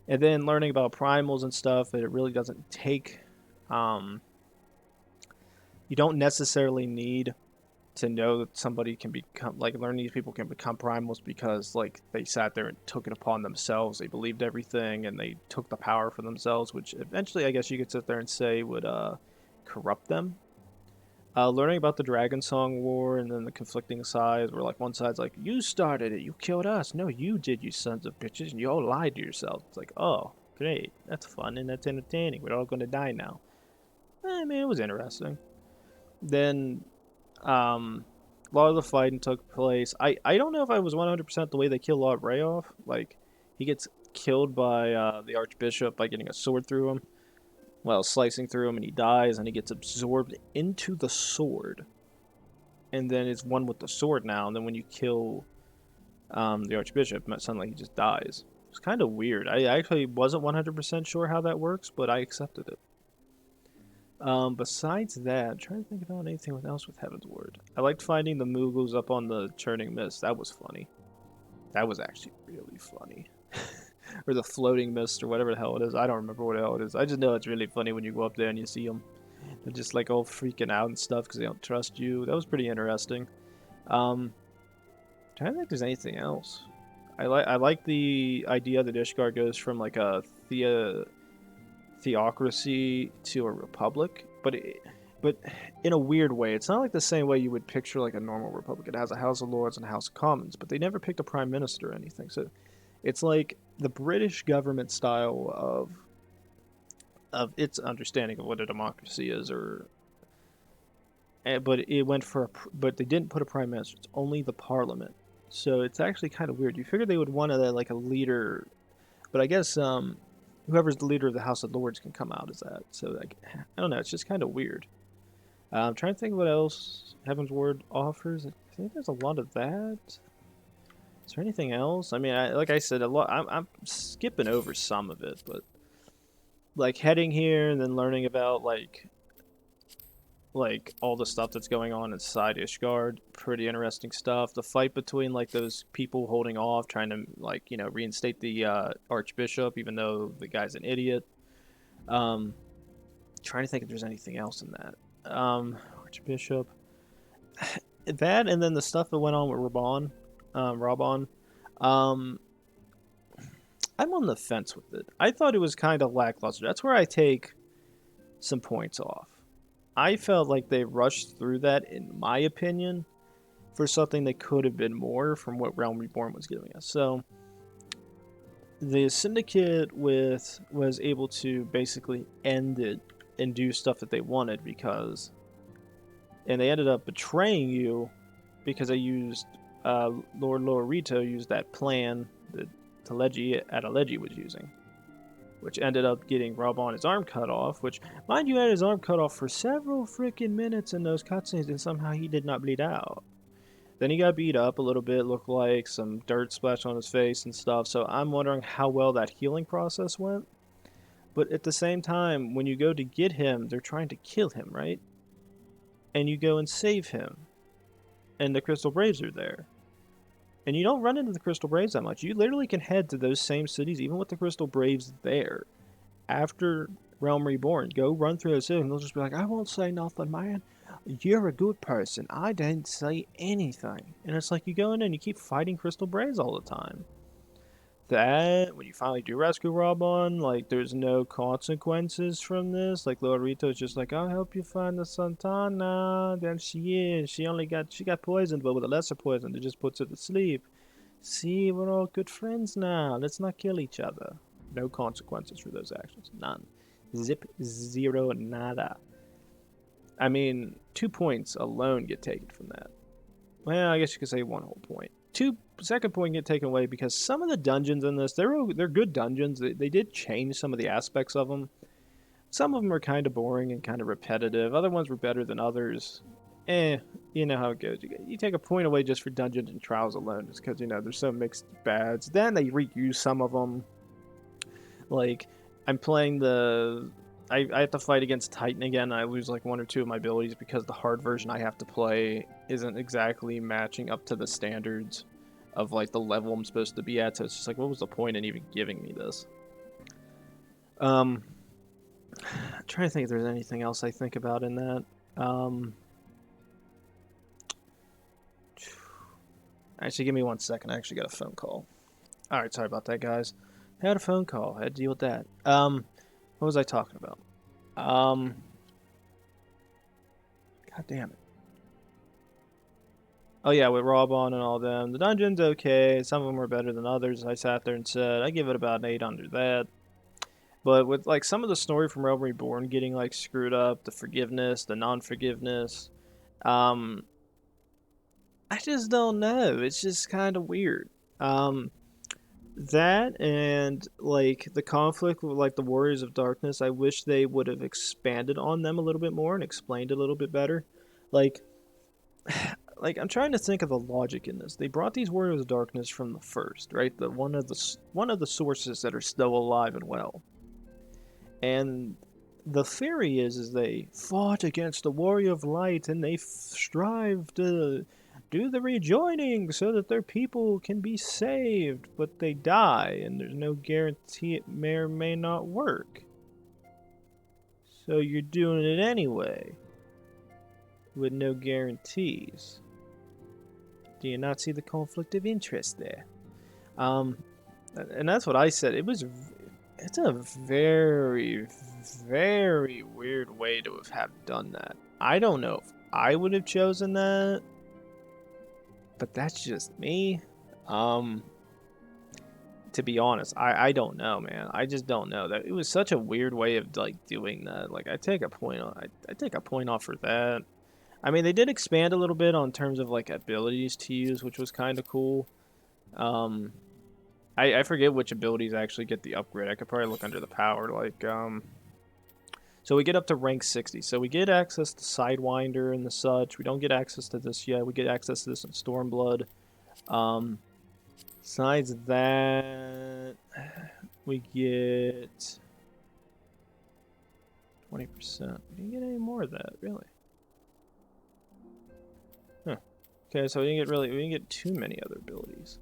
S1: And then learning about primals and stuff, it really doesn't take you don't necessarily need to know that somebody can become, like, learn these people can become primals because, like, they sat there and took it upon themselves. They believed everything and they took the power for themselves, which eventually I guess you could sit there and say would corrupt them. Learning about the Dragon Song War and then the conflicting sides, where like one side's like, you started it, you killed us. No, you did, you sons of bitches, and you all lied to yourselves. It's like, oh, great, that's fun and that's entertaining. We're all going to die now. I mean, it was interesting. Then, a lot of the fighting took place. I don't know if I was 100% the way they kill Lord Rayoff. Like, he gets killed by the Archbishop by getting a sword through him. Well, slicing through him, and he dies, and he gets absorbed into the sword. And then it's one with the sword now, and then when you kill the Archbishop, suddenly he just dies. It's kind of weird. I actually wasn't 100% sure how that works, but I accepted it. Besides that, I'm trying to think about anything else with Heavensward. I liked finding the Moogles up on the Churning Mist. That was funny. That was actually really funny. Or the Floating Mist, or whatever the hell it is. I don't remember what the hell it is. I just know it's really funny when you go up there and you see them. They're just like all freaking out and stuff because they don't trust you. That was pretty interesting. I'm trying to think if there's anything else. I like the idea that Ishgard goes from like a theocracy to a republic, but in a weird way. It's not like the same way you would picture like a normal republic. It has a House of Lords and a House of Commons, but they never picked a prime minister or anything. So it's like the British government style of its understanding of what a democracy is, but they didn't put a prime minister. It's only the parliament. So it's actually kind of weird. You figured they would want like a leader, but I guess whoever's the leader of the House of Lords can come out as that. So like, I don't know. It's just kind of weird. I'm trying to think what else Heavensward offers. I think there's a lot of that. Is there anything else? I mean, like I said, a lot. I'm skipping over some of it, but like heading here and then learning about like all the stuff that's going on inside Ishgard, pretty interesting stuff. The fight between like those people holding off, trying to like reinstate the Archbishop, even though the guy's an idiot. Trying to think if there's anything else in that. Archbishop, that, and then the stuff that went on with Rabban. I'm on the fence with it. I thought it was kind of lackluster. That's where I take some points off. I felt like they rushed through that, in my opinion, for something that could have been more from what Realm Reborn was giving us. So the Syndicate was able to basically end it and do stuff that they wanted and they ended up betraying you because they used Lord Lorito used that plan that Adeleji was using, which ended up getting Rabban his arm cut off, which, mind you, had his arm cut off for several freaking minutes in those cutscenes, and somehow he did not bleed out. Then he got beat up a little bit, looked like some dirt splashed on his face and stuff, so I'm wondering how well that healing process went. But at the same time, when you go to get him, they're trying to kill him, right? And you go and save him. And the Crystal Braves are there. And you don't run into the Crystal Braves that much. You literally can head to those same cities, even with the Crystal Braves there, after Realm Reborn. Go run through those cities, and they'll just be like, I won't say nothing, man. You're a good person. I didn't say anything. And it's like you go in and you keep fighting Crystal Braves all the time. That, when you finally do rescue Rabban, like, there's no consequences from this. Like, Lord Rito's just like, I'll help you find the Santana. Then she got poisoned, but with a lesser poison that just puts her to sleep. See, we're all good friends now. Let's not kill each other. No consequences for those actions. None. Zip, zero, nada. I mean, 2 points alone get taken from that. Well, I guess you could say 1 whole point. second point get taken away because some of the dungeons in this, they're good dungeons. They did change some of the aspects of them. Some of them are kind of boring and kind of repetitive. Other ones were better than others. You know how it goes. You take a point away just for dungeons and trials alone, just because, you know, there's so mixed bads. Then they reuse some of them. Like, I'm playing the... I have to fight against Titan again. I lose like 1 or 2 of my abilities because the hard version I have to play isn't exactly matching up to the standards of like the level I'm supposed to be at. So it's just like, what was the point in even giving me this? I'm trying to think if there's anything else I think about in that. Actually, give me 1 second. I actually got a phone call. Alright, sorry about that, guys. I had a phone call. I had to deal with that. What was I talking about? God damn it. Oh yeah, with Robon and all them. The dungeon's okay. Some of them were better than others. I sat there and said, I give it about an 8 under that. But with like some of the story from Realm Reborn getting like screwed up, the forgiveness, the non-forgiveness, I just don't know. It's just kind of weird. That and like the conflict with like the Warriors of Darkness, I wish they would have expanded on them a little bit more and explained it a little bit better. Like I'm trying to think of the logic in this. They brought these Warriors of Darkness from the first, right? The one of the sources that are still alive and well. And the theory is they fought against the Warrior of Light and they strive to do the rejoining so that their people can be saved, but they die, and there's no guarantee it may or may not work. So you're doing it anyway, with no guarantees. Do you not see the conflict of interest there? And that's what I said. It's a very, very weird way to have done that. I don't know if I would have chosen that, but that's just me. To be honest, I don't know, man. I just don't know. That it was such a weird way of like doing that. Like I take a point off for that. I mean, they did expand a little bit on terms of like abilities to use, which was kind of cool. I forget which abilities actually get the upgrade. I could probably look under the power. Like so we get up to rank 60. So we get access to Sidewinder and the such. We don't get access to this yet. We get access to this in Stormblood. Besides that, we get 20%. We didn't get any more of that, really. Huh. Okay, so we didn't get too many other abilities.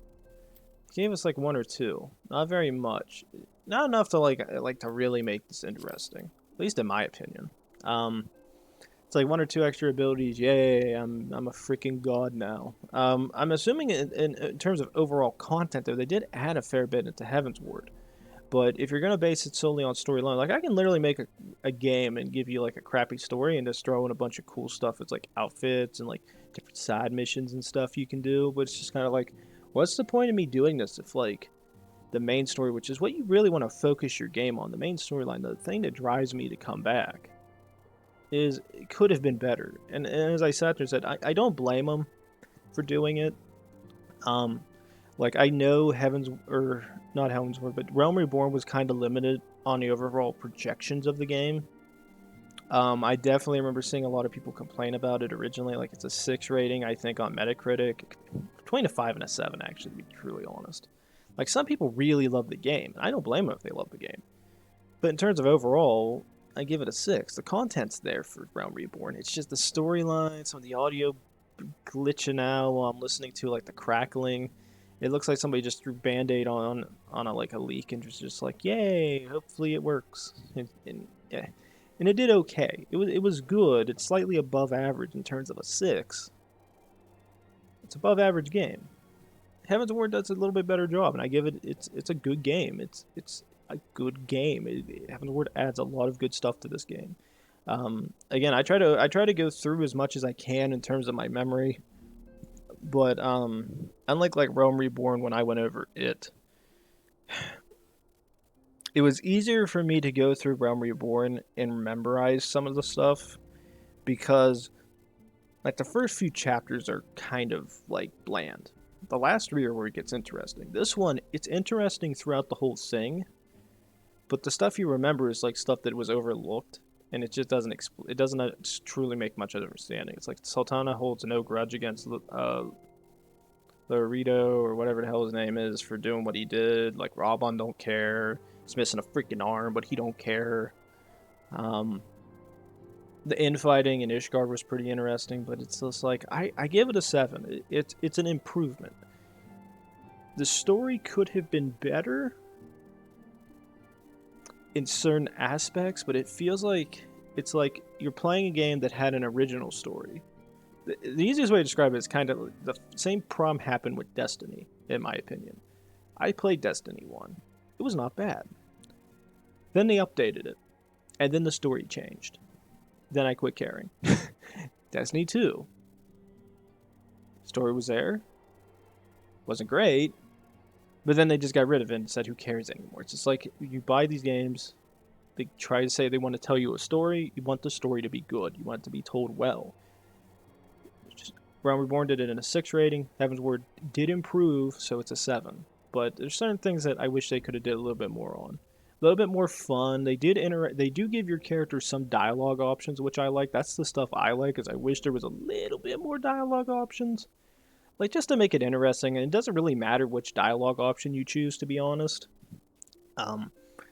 S1: It gave us like 1 or 2. Not very much. Not enough to like to really make this interesting. At least in my opinion. It's like 1 or 2 extra abilities. Yay, I'm a freaking god now. I'm assuming in terms of overall content, though, they did add a fair bit into Heavensward. But if you're going to base it solely on storyline, like I can literally make a game and give you like a crappy story and just throw in a bunch of cool stuff. It's like outfits and like different side missions and stuff you can do. But it's just kind of like, what's the point of me doing this if like the main story, which is what you really want to focus your game on, the main storyline, the thing that drives me to come back, is it could have been better. And as I sat there and said, I don't blame them for doing it. Like I know not Heavensward, but Realm Reborn was kind of limited on the overall projections of the game. I definitely remember seeing a lot of people complain about it originally. Like it's a 6 rating, I think, on Metacritic, between a 5 and a 7, actually, to be truly honest. Like some people really love the game. I don't blame them if they love the game. But in terms of overall, I give it a 6. The content's there for Realm Reborn. It's just the storyline, some of the audio glitching out while I'm listening to like the crackling. It looks like somebody just threw Band-Aid on a like a leak and just like, yay, hopefully it works. And yeah. And it did okay. It was good. It's slightly above average in terms of a 6. It's above average game. Heavensward does a little bit better job, and I give it. It's a good game. It's a good game. Heavensward adds a lot of good stuff to this game. Again, I try to go through as much as I can in terms of my memory, but unlike like Realm Reborn when I went over it was easier for me to go through Realm Reborn and memorize some of the stuff because like the first few chapters are kind of like bland. The last 3 are where it gets interesting. This one, it's interesting throughout the whole thing, but the stuff you remember is like stuff that was overlooked, and it just doesn't it doesn't truly make much understanding. It's like Sultana holds no grudge against Laredo or whatever the hell his name is for doing what he did. Like Raban don't care. He's missing a freaking arm, but he don't care. The infighting in Ishgard was pretty interesting, but it's just like I give it a 7. It's an improvement. The story could have been better in certain aspects, but it feels like it's like you're playing a game that had an original story. The easiest way to describe it is kind of the same problem happened with Destiny, in my opinion. I played Destiny 1. It was not bad. Then they updated it, and then the story changed. Then I quit caring. Destiny 2. Story was there. Wasn't great. But then they just got rid of it and said, who cares anymore? It's just like, you buy these games, they try to say they want to tell you a story, you want the story to be good, you want it to be told well. Realm Reborn did it in a 6 rating, Heavensward did improve, so it's a 7. But there's certain things that I wish they could have did a little bit more on. A little bit more fun. They do give your characters some dialogue options, which I like. That's the stuff I like, is I wish there was a little bit more dialogue options. Like, just to make it interesting, and it doesn't really matter which dialogue option you choose, to be honest.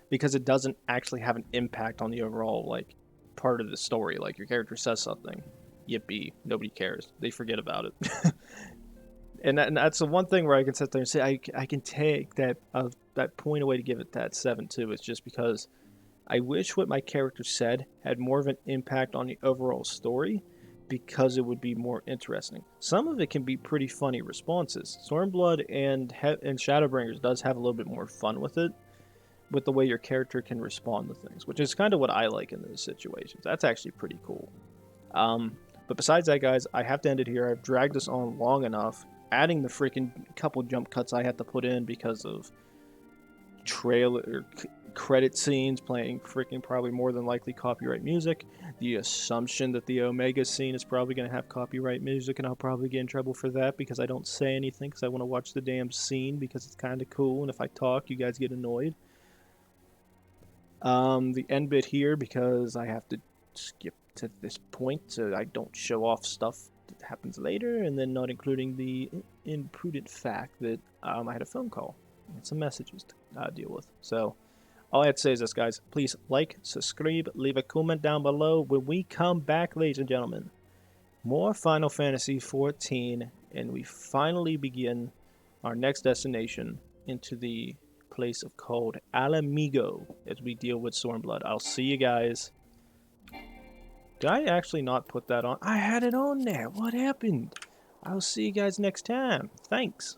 S1: Because it doesn't actually have an impact on the overall, like, part of the story. Like, your character says something. Yippee. Nobody cares. They forget about it. and that's the one thing where I can sit there and say, I can take that point away to give it that 7 too. It's just because I wish what my character said had more of an impact on the overall story, because it would be more interesting. Some of it can be pretty funny responses. Stormblood and Shadowbringers does have a little bit more fun with it, with the way your character can respond to things, which is kind of what I like in those situations. That's actually pretty cool. But besides that, guys, I have to end it here. I've dragged this on long enough, adding the freaking couple jump cuts I had to put in because of trailer credit scenes playing freaking probably more than likely copyright music, the assumption that the Omega scene is probably going to have copyright music, and I'll probably get in trouble for that because I don't say anything because I want to watch the damn scene because it's kind of cool, and if I talk you guys get annoyed. The end bit here because I have to skip to this point so I don't show off stuff that happens later, and then not including the imprudent fact that I had a phone call and some messages to deal with. So all I have to say is this, guys. Please like, subscribe, leave a comment down below. When we come back, ladies and gentlemen, more Final Fantasy XIV, and we finally begin our next destination into the place of called Alamigo as we deal with Stormblood. I'll see you guys. Did I actually not put that on? I had it on there. What happened? I'll see you guys next time. Thanks.